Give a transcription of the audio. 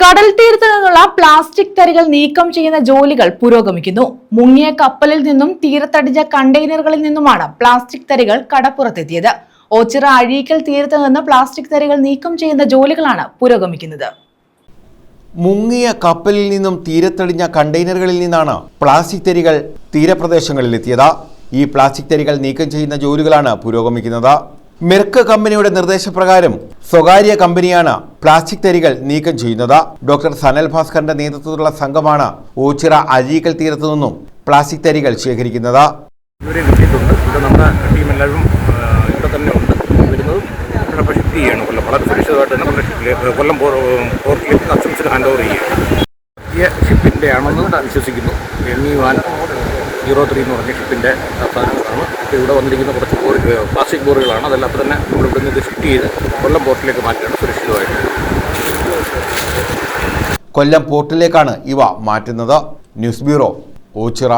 കടൽ തീരത്ത് നിന്നുള്ള പ്ലാസ്റ്റിക് തരികൾ നീക്കം ചെയ്യുന്ന ജോലികൾ പുരോഗമിക്കുന്നു. മുങ്ങിയ കപ്പലിൽ നിന്നും തീരത്തടിച്ച കണ്ടെയ്നറുകളിൽ നിന്നുമാണ് പ്ലാസ്റ്റിക് തരികൾ കടപ്പുറത്തെത്തിയത്. ഓച്ചിറ അഴീക്കൽ തീരത്ത് നിന്ന് പ്ലാസ്റ്റിക് തരികൾ നീക്കം ചെയ്യുന്ന ജോലികളാണ് പുരോഗമിക്കുന്നത്. മുങ്ങിയ കപ്പലിൽ നിന്നും തീരത്തടിഞ്ഞ കണ്ടെയ്നറുകളിൽ നിന്നാണ് പ്ലാസ്റ്റിക് തരികൾ തീരപ്രദേശങ്ങളിലെത്തിയത്. ഈ പ്ലാസ്റ്റിക് തരികൾ നീക്കം ചെയ്യുന്ന ജോലികളാണ് പുരോഗമിക്കുന്നത്. മെർക്ക് കമ്പനിയുടെ നിർദ്ദേശപ്രകാരം സ്വകാര്യ കമ്പനിയാണ് പ്ലാസ്റ്റിക് തരികൾ നീക്കം ചെയ്യുന്നത്. ഡോക്ടർ സനൽ ഭാസ്കറിന്റെ നേതൃത്വത്തിലുള്ള സംഘമാണ് ഓച്ചിറ അഴീക്കൽ തീരത്തു നിന്നും പ്ലാസ്റ്റിക് തരികൾ ശേഖരിക്കുന്നത്. ഇവരെ കിട്ടിയിട്ടുണ്ട്. ഇവിടെ നമ്മുടെ ടീം എല്ലാവരും ഇവിടെ തന്നെ ഉണ്ട്. വരുന്നതും ഇവിടെ ഷിഫ്റ്റ് ചെയ്യണം. വളരെ സുരക്ഷിതമായിട്ട് തന്നെ കൊല്ലം പോർട്ടിലേക്ക് കസ്റ്റംസിന് ഹാൻഡ് ഓവർ ചെയ്യുക. ഈ ഷിപ്പിൻ്റെ ആണെന്ന് വിശ്വസിക്കുന്നു. ME103 എന്ന് പറഞ്ഞ ഷിപ്പിൻ്റെ സാധനങ്ങളാണ്. ഇവിടെ വന്നിരിക്കുന്ന കുറച്ച് പ്ലാസ്റ്റിക് ബോറുകളാണ്. അതെല്ലാം അപ്പോൾ തന്നെ ഇവിടെ നിന്ന് ഷിഫ്റ്റ് ചെയ്ത് കൊല്ലം പോർട്ടിലേക്ക് മാറ്റുകയാണ് സുരക്ഷിതമായിട്ട്. കൊല്ലം പോർട്ടിലേക്കാണ് ഇവ മാറ്റുന്നത്. News bureau, Ochira.